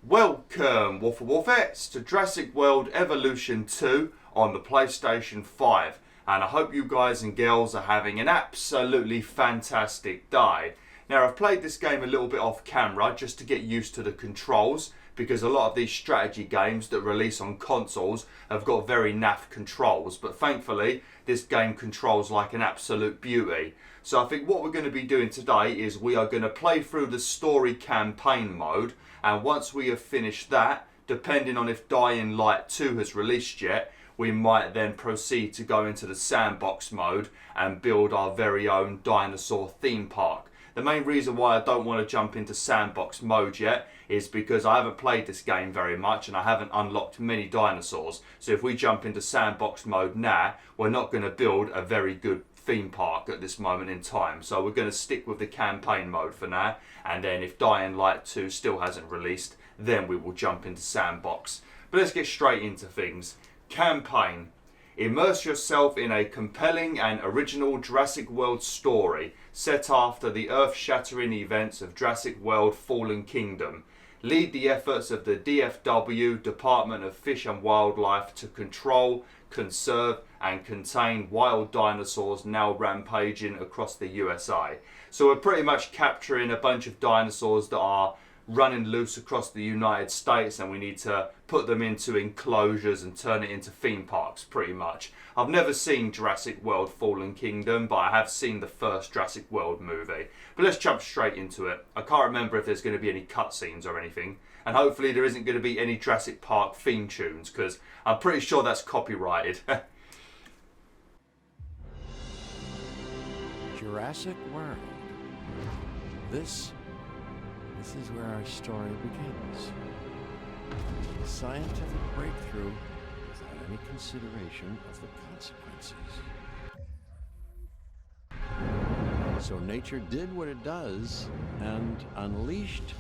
Welcome, WolfTheWolfettes, to Jurassic World Evolution 2 on the PlayStation 5. And I hope you guys and girls are having an absolutely fantastic day. Now, I've played this game a little bit off camera just to get used to the controls, because a lot of these strategy games that release on consoles have got very naff controls. But thankfully, this game controls like an absolute beauty. So I think what we're going to be doing today is we are going to play through the story campaign mode. And once we have finished that, depending on if Dying Light 2 has released yet, we might then proceed to go into the Sandbox Mode and build our very own dinosaur theme park. The main reason why I don't want to jump into Sandbox Mode yet is because I haven't played this game very much and I haven't unlocked many dinosaurs. So if we jump into Sandbox Mode now, we're not going to build a very good theme park at this moment in time. So we're going to stick with the campaign mode for now, and then if Dying Light 2 still hasn't released, then we will jump into Sandbox. But let's get straight into things. Campaign. Immerse yourself in a compelling and original Jurassic World story set after the earth-shattering events of Jurassic World Fallen Kingdom. Lead the efforts of the DFW, Department of Fish and Wildlife, to control, conserve and contain wild dinosaurs now rampaging across the USA. So we're pretty much capturing a bunch of dinosaurs that are running loose across the United States, and we need to put them into enclosures and turn it into theme parks pretty much. I've never seen Jurassic World Fallen Kingdom, but I have seen the first Jurassic World movie. But let's jump straight into it. I can't remember if there's going to be any cutscenes or anything, and hopefully there isn't going to be any Jurassic Park theme tunes, because I'm pretty sure that's copyrighted. Jurassic World. This is where our story begins. A scientific breakthrough without any consideration of the consequences. So nature did what it does and unleashed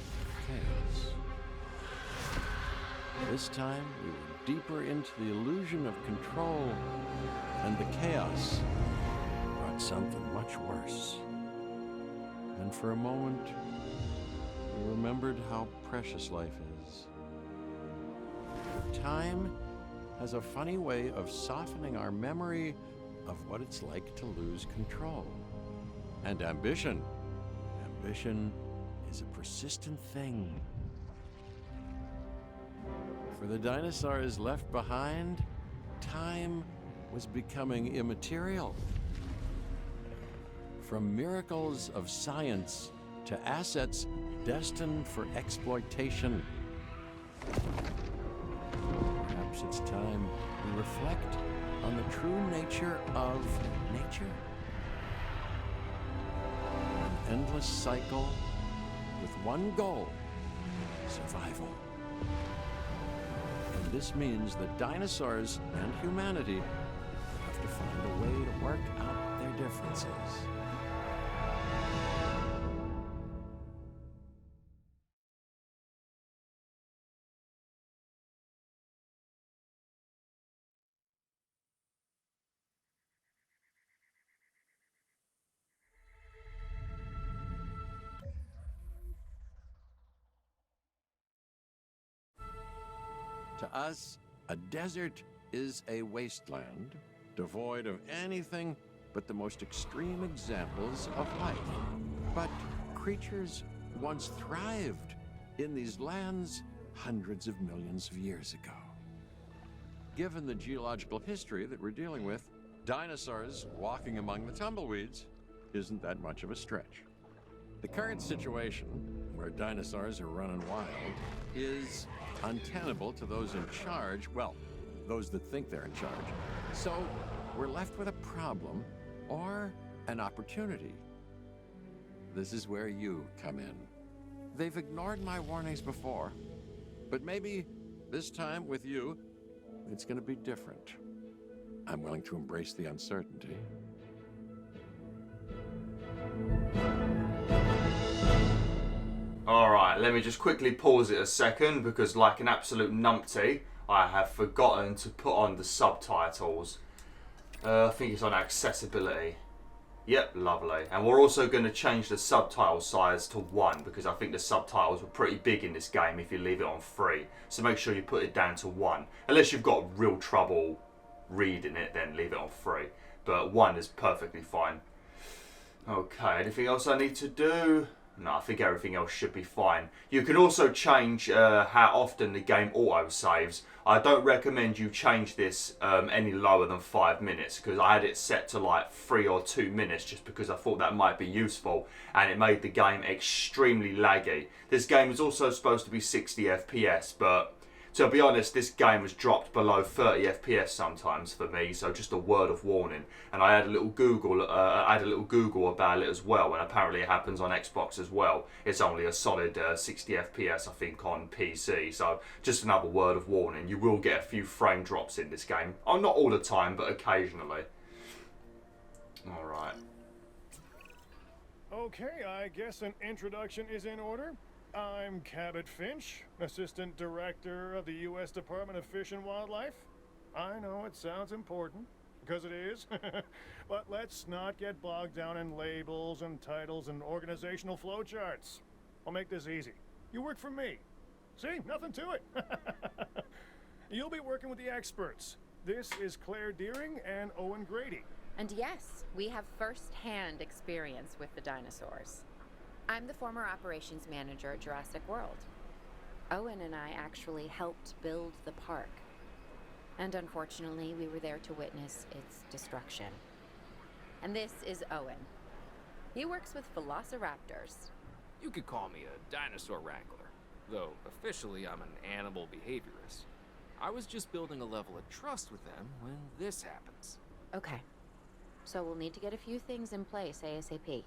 chaos. This time we were deeper into the illusion of control, and the chaos brought something much worse. And for a moment, we remembered how precious life is. Time has a funny way of softening our memory of what it's like to lose control. And ambition. Ambition is a persistent thing. For the dinosaurs left behind, time was becoming immaterial. From miracles of science to assets destined for exploitation. Perhaps it's time we reflect on the true nature of nature. An endless cycle with one goal: survival. And this means that dinosaurs and humanity have to find a way to work out their differences. To us, a desert is a wasteland, devoid of anything but the most extreme examples of life. But creatures once thrived in these lands hundreds of millions of years ago. Given the geological history that we're dealing with, dinosaurs walking among the tumbleweeds isn't that much of a stretch. The current situation, where dinosaurs are running wild, is untenable to those in charge, well, those that think they're in charge. So we're left with a problem or an opportunity. This is where you come in. They've ignored my warnings before, but maybe this time with you, it's going to be different. I'm willing to embrace the uncertainty. Alright, let me just quickly pause it a second, because like an absolute numpty, I have forgotten to put on the subtitles. I think it's on accessibility. Yep, lovely. And we're also going to change the subtitle size to 1 because I think the subtitles were pretty big in this game if you leave it on 3. So make sure you put it down to 1. Unless you've got real trouble reading it, then leave it on 3. But 1 is perfectly fine. Okay, anything else I need to do? No, I think everything else should be fine. You can also change how often the game auto-saves. I don't recommend you change this any lower than 5 minutes because I had it set to like 3 or 2 minutes just because I thought that might be useful and it made the game extremely laggy. This game is also supposed to be 60 FPS, but to be honest, this game has dropped below 30 FPS sometimes for me, so just a word of warning. And I had a little Google, about it as well, and apparently it happens on Xbox as well. It's only a solid 60 FPS, I think, on PC. So just another word of warning. You will get a few frame drops in this game. Oh, not all the time, but occasionally. All right. Okay, I guess an introduction is in order. I'm Cabot Finch, Assistant Director of the U.S. Department of Fish and Wildlife. I know it sounds important, because it is, but let's not get bogged down in labels and titles and organizational flowcharts. I'll make this easy. You work for me. See, nothing to it. You'll be working with the experts. This is Claire Deering and Owen Grady. And yes, we have first-hand experience with the dinosaurs. I'm the former operations manager at Jurassic World. Owen and I actually helped build the park. And unfortunately, we were there to witness its destruction. And this is Owen. He works with velociraptors. You could call me a dinosaur wrangler, though officially I'm an animal behaviorist. I was just building a level of trust with them when this happens. Okay. So we'll need to get a few things in place ASAP.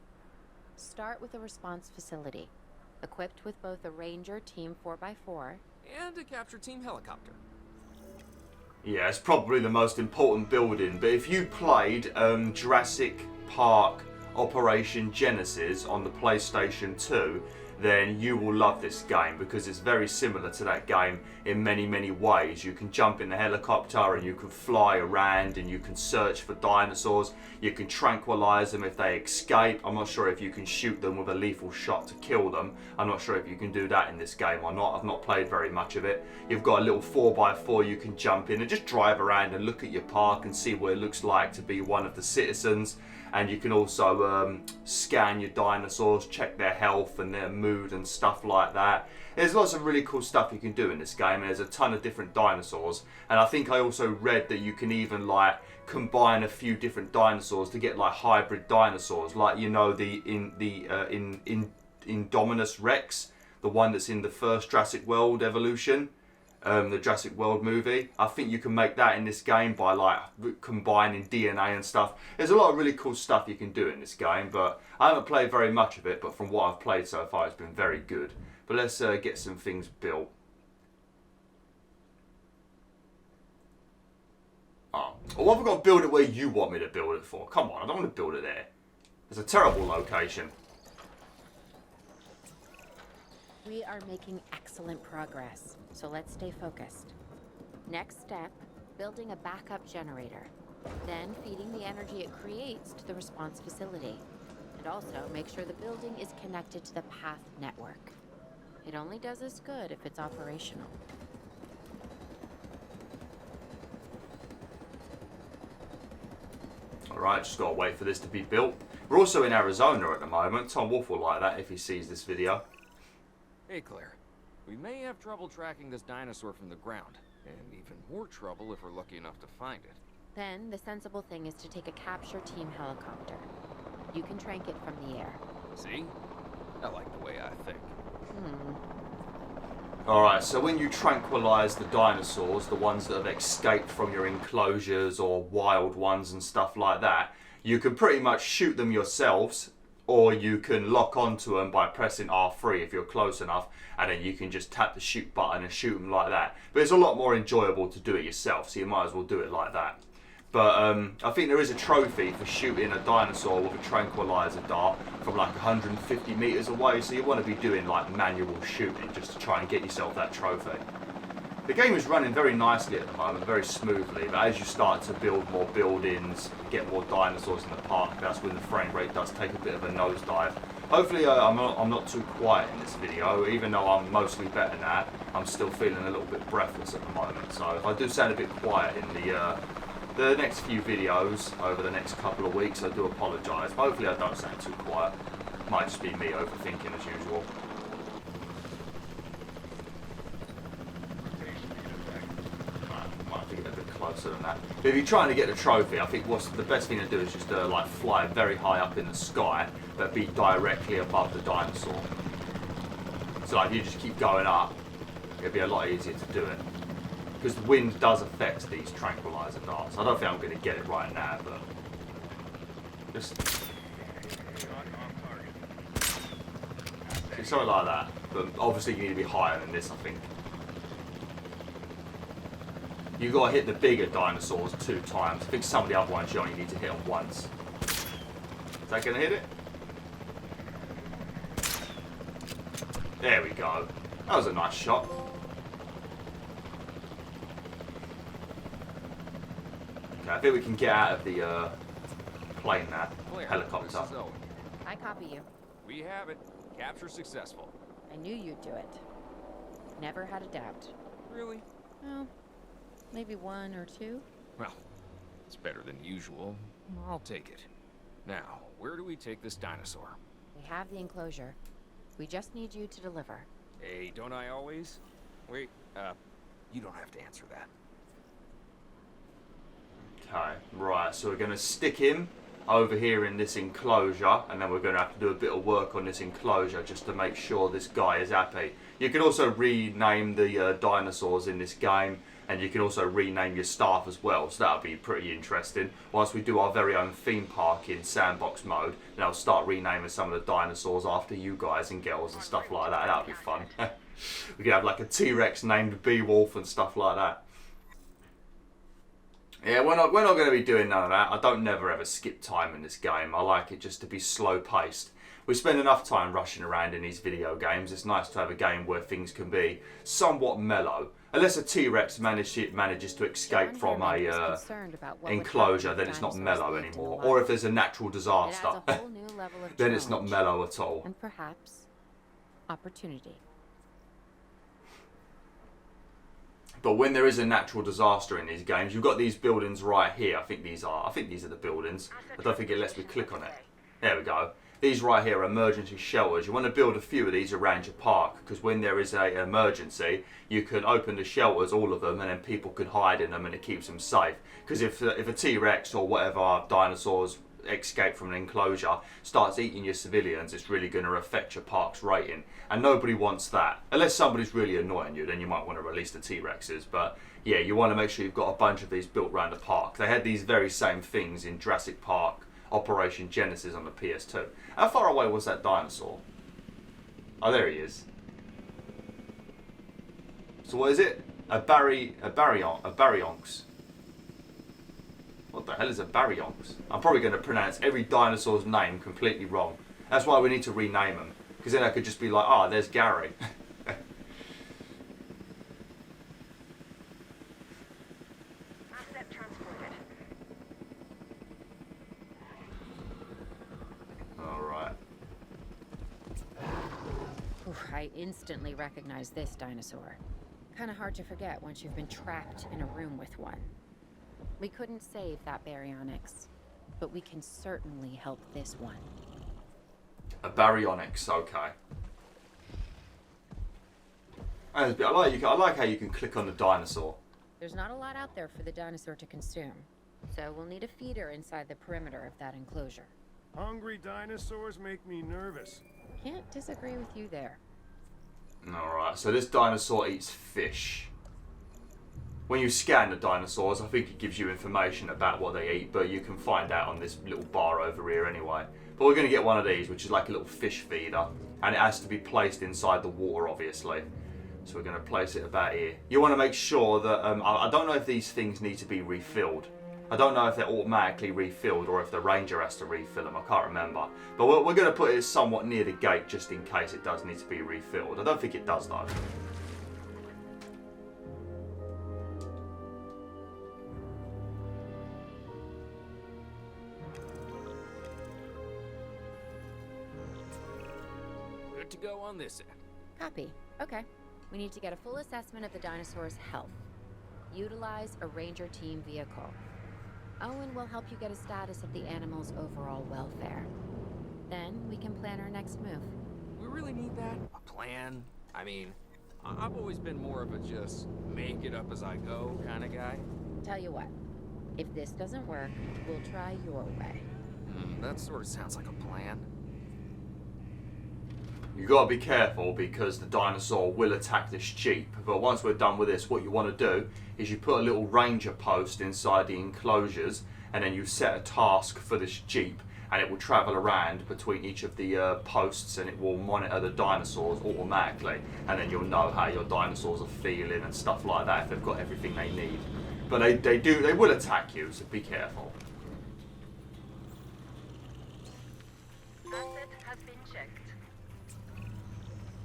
Start with a response facility, equipped with both a Ranger Team 4x4 and a capture team helicopter. Yeah, it's probably the most important building, but if you played Jurassic Park Operation Genesis on the PlayStation 2, then you will love this game because it's very similar to that game in many, many ways. You can jump in the helicopter and you can fly around and you can search for dinosaurs. You can tranquilize them if they escape. I'm not sure if you can shoot them with a lethal shot to kill them. I'm not sure if you can do that in this game or not. I've not played very much of it. You've got a little 4x4 you can jump in and just drive around and look at your park and see what it looks like to be one of the citizens. And you can also scan your dinosaurs, check their health and their mood and stuff like that. There's lots of really cool stuff you can do in this game. There's a ton of different dinosaurs. And I think I also read that you can even like combine a few different dinosaurs to get like hybrid dinosaurs. Like, you know, the Indominus Rex, the one that's in the first Jurassic World Evolution. The Jurassic World movie. I think you can make that in this game by like combining DNA and stuff. There's a lot of really cool stuff you can do in this game, but I haven't played very much of it, but from what I've played so far it's been very good. But let's get some things built. Oh, well, I've got to build it where you want me to build it for. Come on, I don't want to build it there. It's a terrible location. We are making excellent progress, so let's stay focused. Next step, building a backup generator. Then feeding the energy it creates to the response facility. And also make sure the building is connected to the path network. It only does us good if it's operational. Alright, just gotta wait for this to be built. We're also in Arizona at the moment. Tom Wolf will like that if he sees this video. Hey Claire, we may have trouble tracking this dinosaur from the ground, and even more trouble if we're lucky enough to find it. Then the sensible thing is to take a capture team helicopter. You can trank it from the air. See? I like the way I think. Alright, so when you tranquilize the dinosaurs, the ones that have escaped from your enclosures or wild ones and stuff like that, you can pretty much shoot them yourselves, or you can lock onto them by pressing R3 if you're close enough, and then you can just tap the shoot button and shoot them like that. But it's a lot more enjoyable to do it yourself, so you might as well do it like that. But I think there is a trophy for shooting a dinosaur with a tranquilizer dart from like 150 meters away, so you want to be doing like manual shooting just to try and get yourself that trophy. The game is running very nicely at the moment, very smoothly, but as you start to build more buildings, get more dinosaurs in the park, that's when the frame rate does take a bit of a nosedive. Hopefully I'm not too quiet in this video, even though I'm mostly better now, I'm still feeling a little bit breathless at the moment, so if I do sound a bit quiet in the next few videos over the next couple of weeks, I do apologise. Hopefully I don't sound too quiet, might just be me overthinking as usual. Closer than that. But if you're trying to get the trophy, I think what's the best thing to do is just like fly very high up in the sky, but be directly above the dinosaur. So like if you just keep going up, it'll be a lot easier to do it. Because the wind does affect these tranquilizer darts. I don't think I'm going to get it right now, but just something like that. But obviously you need to be higher than this, I think. You've got to hit the bigger dinosaurs 2 times. I think some of the other ones you only need to hit them once. Is that going to hit it? There we go. That was a nice shot. Okay, I think we can get out of the plane now. Helicopter. I copy you. We have it. Capture successful. I knew you'd do it. Never had a doubt. Really? Well, maybe 1 or 2. Well, it's better than usual. I'll take it. Now, where do we take this dinosaur? We have the enclosure. We just need you to deliver. Hey, don't I always? Wait, you don't have to answer that. Okay, right, so we're going to stick him over here in this enclosure, and then we're going to have to do a bit of work on this enclosure just to make sure this guy is happy. You can also rename the dinosaurs in this game, and you can also rename your staff as well, so that'll be pretty interesting. Once we do our very own theme park in Sandbox Mode, then I'll start renaming some of the dinosaurs after you guys and girls and stuff like that. That'll be fun. We could have like a T-Rex named BwolfTheWolf and stuff like that. Yeah, we're not going to be doing none of that. I don't never ever skip time in this game. I like it just to be slow paced. We spend enough time rushing around in these video games. It's nice to have a game where things can be somewhat mellow. Unless a T-Rex manages to escape from a enclosure, then it's not mellow anymore. Or if there's a natural disaster, then it's not mellow at all. And perhaps opportunity. But when there is a natural disaster in these games, you've got these buildings right here. I think these are the buildings. I don't think it lets me click on it. There we go. These right here are emergency shelters. You want to build a few of these around your park, because when there is an emergency, you can open the shelters, all of them, and then people can hide in them, and it keeps them safe. Because if a T-Rex or whatever dinosaurs escape from an enclosure starts eating your civilians, it's really going to affect your park's rating, and nobody wants that. Unless somebody's really annoying you, then you might want to release the T-Rexes. But yeah, you want to make sure you've got a bunch of these built around the park. They had these very same things in Jurassic Park Operation Genesis on the PS2. How far away was that dinosaur? Oh, there he is. So what is it? A baryonyx. What the hell is a baryonyx? I'm probably going to pronounce every dinosaur's name completely wrong. That's why we need to rename them. Because then I could just be like, ah, there's Gary. Asset transported. Alright. I instantly recognize this dinosaur. Kind of hard to forget once you've been trapped in a room with one. We couldn't save that baryonyx, but we can certainly help this one. A baryonyx, okay. I like how you can click on the dinosaur. There's not a lot out there for the dinosaur to consume, so we'll need a feeder inside the perimeter of that enclosure. Hungry dinosaurs make me nervous. Can't disagree with you there. Alright, so this dinosaur eats fish. When you scan the dinosaurs, I think it gives you information about what they eat, but you can find out on this little bar over here anyway. But we're going to get one of these, which is like a little fish feeder, and it has to be placed inside the water, obviously. So we're going to place it about here. You want to make sure that, I don't know if these things need to be refilled. I don't know if they're automatically refilled or if the ranger has to refill them, I can't remember. But we're going to put it somewhat near the gate just in case it does need to be refilled. I don't think it does though. on this end. Copy. Okay. We need to get a full assessment of the dinosaur's health. Utilize a ranger team vehicle. Owen will help you get a status of the animal's overall welfare. Then we can plan our next move. We really need that? A plan? I mean, I've always been more of a just make it up as I go kind of guy. Tell you what, if this doesn't work, we'll try your way. That sort of sounds like a plan. You gotta be careful because the dinosaur will attack this jeep. But once we're done with this, what you want to do is you put a little ranger post inside the enclosures, and then you set a task for this jeep, and it will travel around between each of the posts, and it will monitor the dinosaurs automatically, and then you'll know how your dinosaurs are feeling and stuff like that if they've got everything they need. But they will attack you, so be careful. Asset has been checked.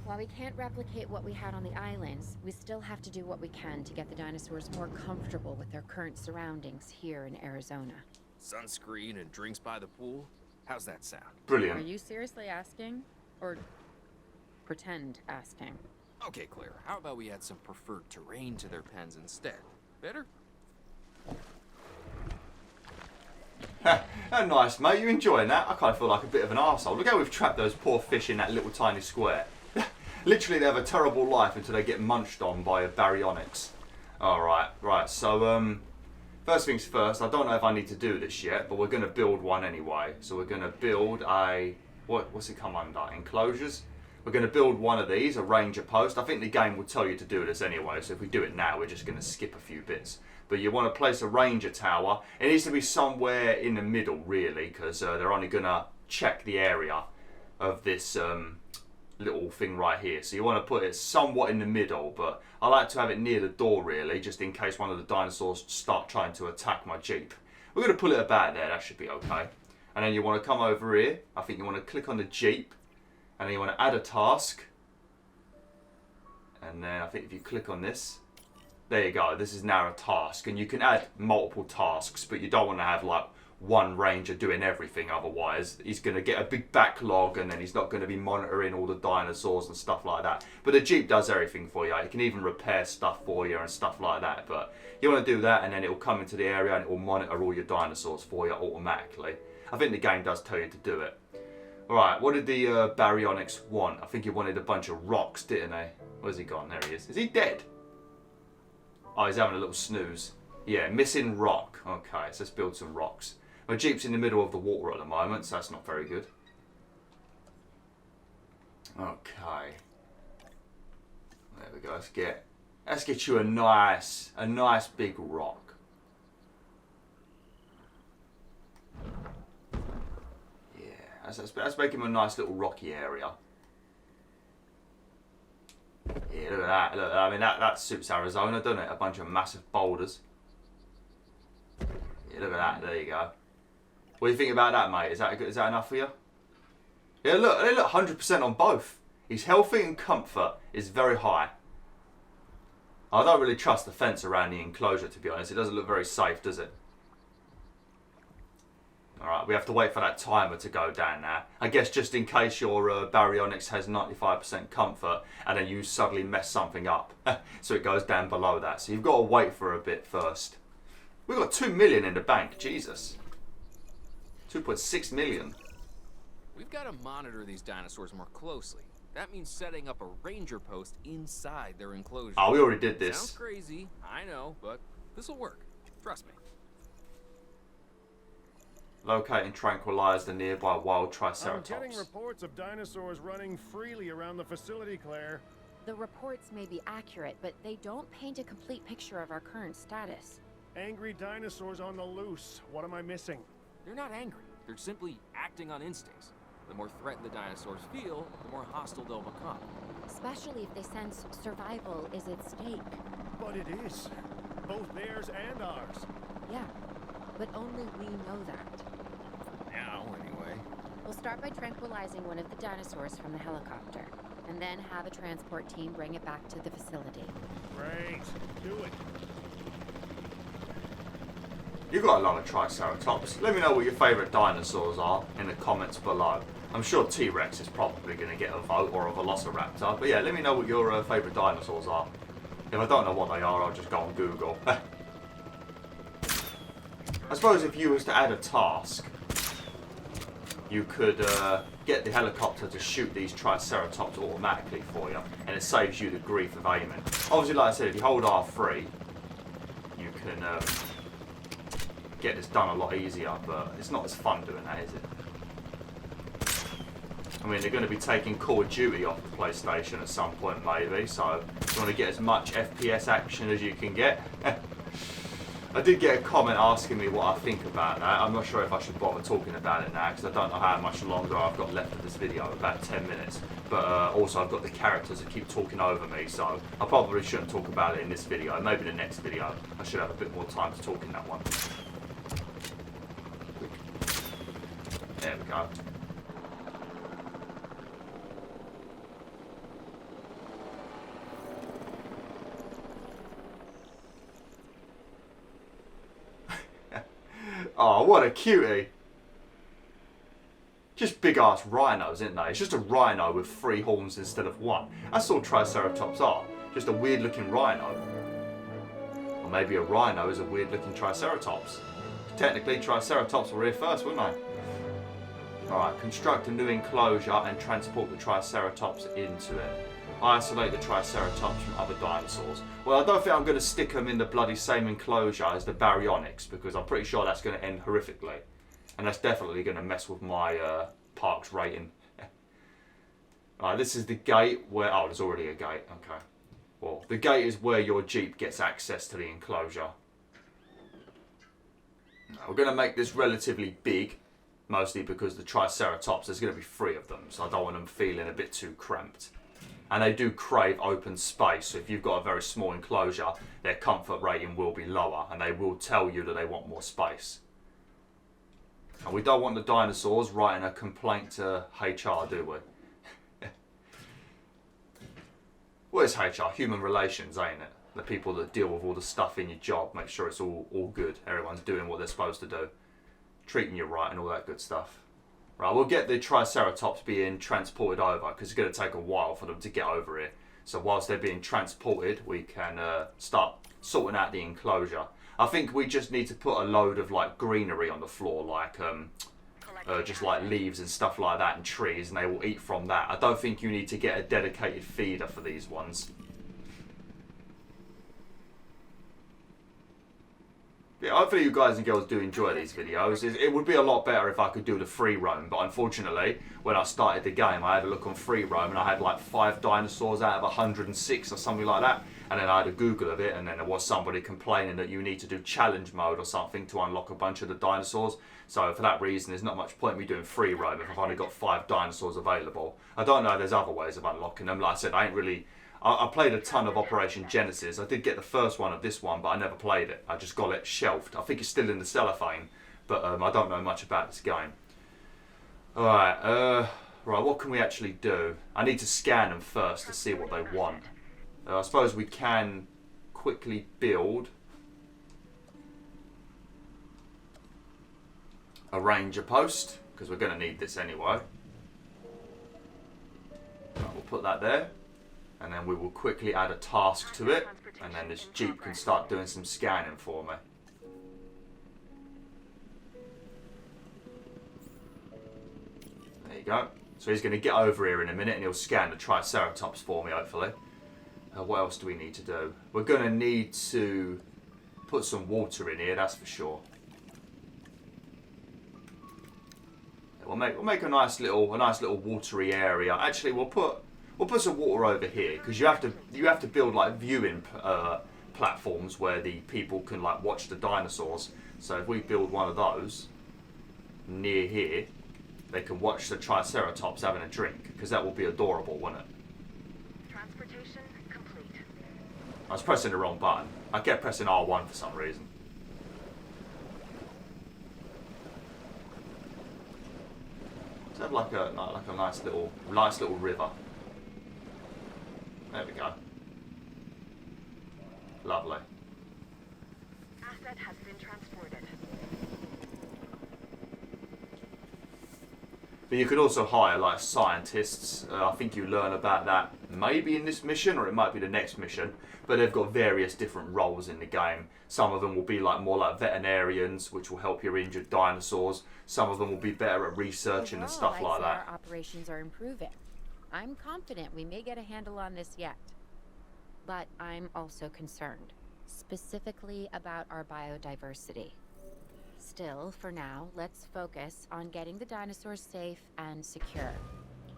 While we can't replicate what we had on the islands, we still have to do what we can to get the dinosaurs more comfortable with their current surroundings here in Arizona. Sunscreen and drinks by the pool? How's that sound? Brilliant. Are you seriously asking? Or pretend asking? Okay, Claire, how about we add some preferred terrain to their pens instead? Better? Oh, nice, mate. You enjoying that? I kind of feel like a bit of an arsehole. Look how we've trapped those poor fish in that little tiny square. Literally, they have a terrible life until they get munched on by a baryonyx. Alright, right, so, first things first, I don't know if I need to do this yet, but we're going to build one anyway. So we're going to build a... What's it come under? Enclosures? We're going to build one of these, a ranger post. I think the game will tell you to do this anyway, so if we do it now, we're just going to skip a few bits. But you want to place a ranger tower. It needs to be somewhere in the middle, really, because they're only going to check the area of this little thing right here. So you want to put it somewhat in the middle, but I like to have it near the door, really, just in case one of the dinosaurs start trying to attack my jeep. We're going to put it about there. That should be okay. And then you want to come over here. I think you want to click on the jeep. And then you want to add a task. And then I think if you click on this, there you go. This is now a task. And you can add multiple tasks, but you don't want to have like one ranger doing everything. Otherwise, he's going to get a big backlog and then he's not going to be monitoring all the dinosaurs and stuff like that. But the jeep does everything for you. It can even repair stuff for you and stuff like that. But you want to do that and then it will come into the area and it will monitor all your dinosaurs for you automatically. I think the game does tell you to do it. Alright, what did the baryonyx want? I think he wanted a bunch of rocks, didn't he? Where's he gone? There he is. Is he dead? Oh, he's having a little snooze. Yeah, missing rock. Okay, so let's build some rocks. My jeep's in the middle of the water at the moment, so that's not very good. Okay. There we go. Let's get you a nice big rock. Let's make him a nice little rocky area. Yeah, look at that. Look, I mean, that suits Arizona, doesn't it? A bunch of massive boulders. Yeah, look at that. There you go. What do you think about that, mate? Is that good? Is that enough for you? Yeah, look. They look 100% on both. His healthy and comfort is very high. I don't really trust the fence around the enclosure, to be honest. It doesn't look very safe, does it? Alright, we have to wait for that timer to go down now. I guess just in case your baryonyx has 95% comfort and then you suddenly mess something up. So it goes down below that. So you've got to wait for a bit first. We've got 2 million in the bank. Jesus. 2.6 million. We've got to monitor these dinosaurs more closely. That means setting up a ranger post inside their enclosure. Oh, we already did this. Sounds crazy, I know, but this will work. Trust me. Locate and tranquilize the nearby wild triceratops. I'm getting reports of dinosaurs running freely around the facility, Claire. The reports may be accurate, but they don't paint a complete picture of our current status. Angry dinosaurs on the loose. What am I missing? They're not angry. They're simply acting on instincts. The more threatened the dinosaurs feel, the more hostile they'll become. Especially if they sense survival is at stake. But it is. Both theirs and ours. Yeah, but only we know that. Now, anyway. We'll start by tranquilizing one of the dinosaurs from the helicopter, and then have a transport team bring it back to the facility. Great. Do it. You've got a lot of triceratops. Let me know what your favourite dinosaurs are in the comments below. I'm sure T-Rex is probably going to get a vote, or a Velociraptor. But yeah, let me know what your favourite dinosaurs are. If I don't know what they are, I'll just go on Google. I suppose if you was to add a task, you could get the helicopter to shoot these Triceratops automatically for you, and it saves you the grief of aiming. Obviously, like I said, if you hold R3, you can get this done a lot easier, but it's not as fun doing that, is it? I mean, they're going to be taking Call of Duty off the PlayStation at some point, maybe, so you want to get as much FPS action as you can get. I did get a comment asking me what I think about that. I'm not sure if I should bother talking about it now, because I don't know how much longer I've got left of this video, about 10 minutes. But also I've got the characters that keep talking over me, so I probably shouldn't talk about it in this video. Maybe the next video I should have a bit more time to talk in that one. There we go. Oh, what a cutie. Just big ass rhinos, isn't they? It's just a rhino with 3 horns instead of 1. That's all Triceratops are. Just a weird looking rhino. Or maybe a rhino is a weird looking Triceratops. Technically, Triceratops were here first, weren't they? Alright, construct a new enclosure and transport the Triceratops into it. Isolate the Triceratops from other dinosaurs. Well, I don't think I'm going to stick them in the bloody same enclosure as the Baryonyx, because I'm pretty sure that's going to end horrifically. And that's definitely going to mess with my park's rating. Alright, this is the gate where... Oh, there's already a gate. Okay. Well, the gate is where your Jeep gets access to the enclosure. Now, we're going to make this relatively big, mostly because the Triceratops, there's going to be 3 of them, so I don't want them feeling a bit too cramped. And they do crave open space, so if you've got a very small enclosure, their comfort rating will be lower, and they will tell you that they want more space. And we don't want the dinosaurs writing a complaint to HR, do we? What is HR? Human relations, ain't it? The people that deal with all the stuff in your job, make sure it's all good, everyone's doing what they're supposed to do, treating you right and all that good stuff. Right, we'll get the Triceratops being transported over, because it's going to take a while for them to get over here. So whilst they're being transported, we can start sorting out the enclosure. I think we just need to put a load of like greenery on the floor, like just like leaves and stuff like that and trees, and they will eat from that. I don't think you need to get a dedicated feeder for these ones. Yeah, hopefully you guys and girls do enjoy these videos. It would be a lot better if I could do the free roam, but unfortunately, when I started the game, I had a look on free roam and I had like 5 dinosaurs out of 106 or something like that. And then I had a Google of it, and then there was somebody complaining that you need to do challenge mode or something to unlock a bunch of the dinosaurs. So for that reason, there's not much point in me doing free roam if I've only got 5 dinosaurs available. I don't know if there's other ways of unlocking them. Like I said, I played a ton of Operation Genesis. I did get the first one of this one, but I never played it. I just got it shelved. I think it's still in the cellophane, but I don't know much about this game. Alright, right, what can we actually do? I need to scan them first to see what they want. I suppose we can quickly build a ranger post, because we're going to need this anyway. Right, we'll put that there. And then we will quickly add a task to it, and then this Jeep can start doing some scanning for me. There you go. So he's going to get over here in a minute and he'll scan the Triceratops for me, hopefully. What else do we need to do? We're going to need to put some water in here, that's for sure. We'll make a nice little watery area. Actually, we'll put some water over here, because you have to build like viewing platforms where the people can like watch the dinosaurs. So if we build one of those near here, they can watch the Triceratops having a drink, because that will be adorable, won't it? Transportation complete. I was pressing the wrong button. I kept pressing R1 for some reason. Let's have like a nice little river. There we go. Lovely. Asset has been transported. But But you can also hire like scientists. I think you learn about that maybe in this mission, or it might be the next mission. But they've got various different roles in the game. Some of them will be like more like veterinarians, which will help your injured dinosaurs. Some of them will be better at researching and stuff like that. Our operations are improving. I'm confident we may get a handle on this yet. But I'm also concerned, specifically about our biodiversity. Still, for now, let's focus on getting the dinosaurs safe and secure,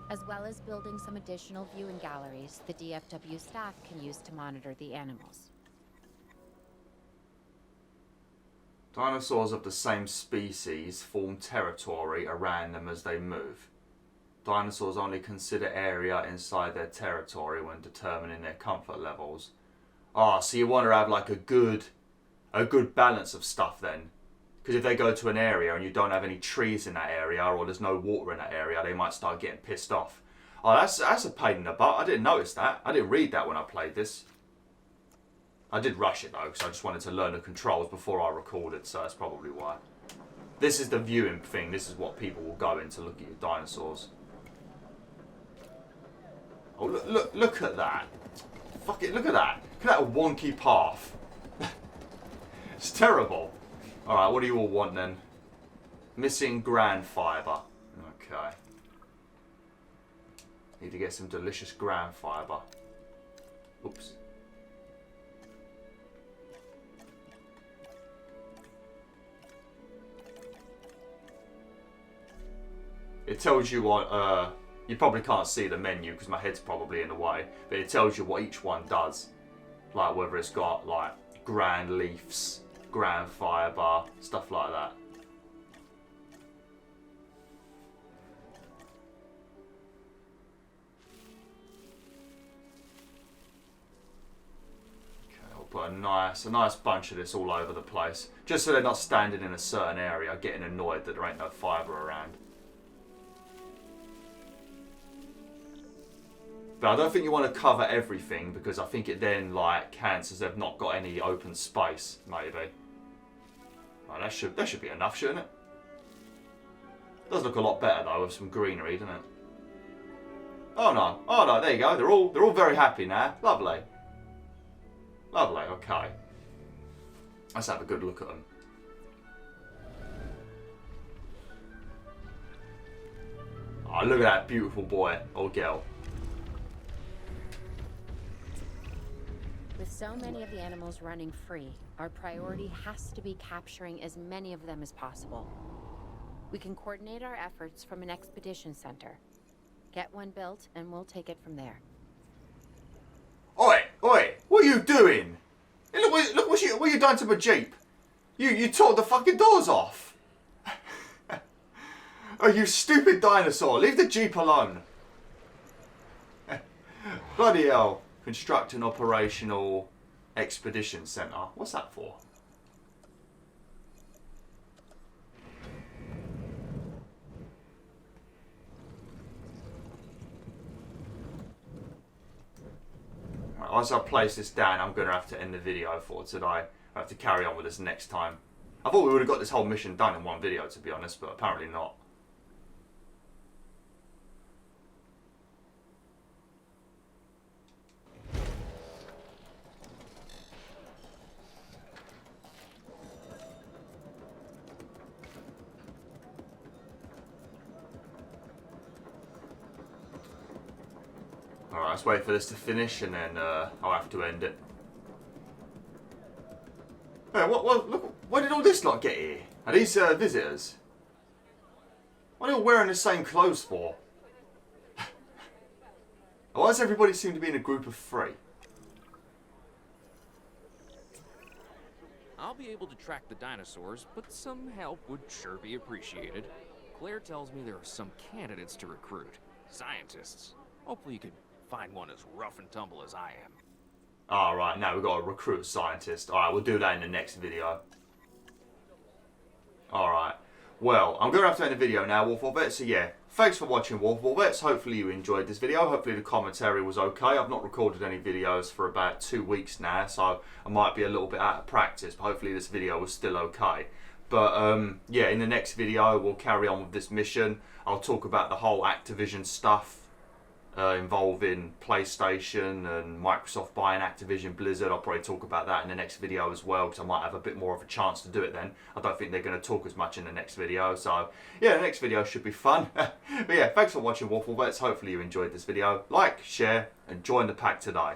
as well as building some additional viewing galleries the DFW staff can use to monitor the animals. Dinosaurs of the same species form territory around them as they move. Dinosaurs only consider area inside their territory when determining their comfort levels. Ah, so you want to have like a good balance of stuff then. Because if they go to an area and you don't have any trees in that area, or there's no water in that area, they might start getting pissed off. Oh, that's a pain in the butt. I didn't notice that. I didn't read that when I played this. I did rush it though, because I just wanted to learn the controls before I recorded, so that's probably why. This is the viewing thing. This is what people will go in to look at your dinosaurs. Oh, look at that. Fuck it, look at that. Look at that wonky path. It's terrible. Alright, what do you all want then? Missing grand fibre. Okay. Need to get some delicious grand fibre. Oops. It tells you what, you probably can't see the menu because my head's probably in the way, but it tells you what each one does. Like whether it's got like grand leaves, grand fibre, stuff like that. Okay, I'll put a nice bunch of this all over the place. Just so they're not standing in a certain area, getting annoyed that there ain't no fibre around. But I don't think you want to cover everything because I think it then like counts as they've not got any open space, maybe. Right, that should be enough, shouldn't it? Does look a lot better though with some greenery, doesn't it? Oh no, there you go. They're all very happy now. Lovely. Lovely, okay. Let's have a good look at them. Oh, look at that beautiful boy or girl. With so many of the animals running free, our priority has to be capturing as many of them as possible. We can coordinate our efforts from an expedition center. Get one built and we'll take it from there. Oi, what are you doing? Hey, look what you done to my Jeep. You tore the fucking doors off. Oh, you stupid dinosaur, leave the Jeep alone. Bloody hell. Construct an operational expedition center. What's that for? Right, as I place this down, I'm going to have to end the video for today. I have to carry on with this next time. I thought we would have got this whole mission done in one video, to be honest, but apparently not. Alright, let's wait for this to finish and then I'll have to end it. Hey, look, where did all this lot get here? Are these visitors? What are they all wearing the same clothes for? Why does everybody seem to be in a group of three? I'll be able to track the dinosaurs, but some help would sure be appreciated. Claire tells me there are some candidates to recruit. Scientists. Hopefully you could find one as rough and tumble as I am. Alright, now we've got to recruit a scientist. Alright, we'll do that in the next video. Alright. Well, I'm going to have to end the video now, BwolfTheWolf. So yeah, thanks for watching, BwolfTheWolf. Hopefully you enjoyed this video. Hopefully the commentary was okay. I've not recorded any videos for about 2 weeks now, so I might be a little bit out of practice, but hopefully this video was still okay. But yeah, in the next video we'll carry on with this mission. I'll talk about the whole Activision stuff involving PlayStation and Microsoft buying Activision Blizzard. I'll probably talk about that in the next video as well, because I might have a bit more of a chance to do it then. I don't think they're going to talk as much in the next video, so yeah, the next video should be fun. But yeah, thanks for watching WolfTheWolf. Hopefully you enjoyed this video. Like, share and join the pack today.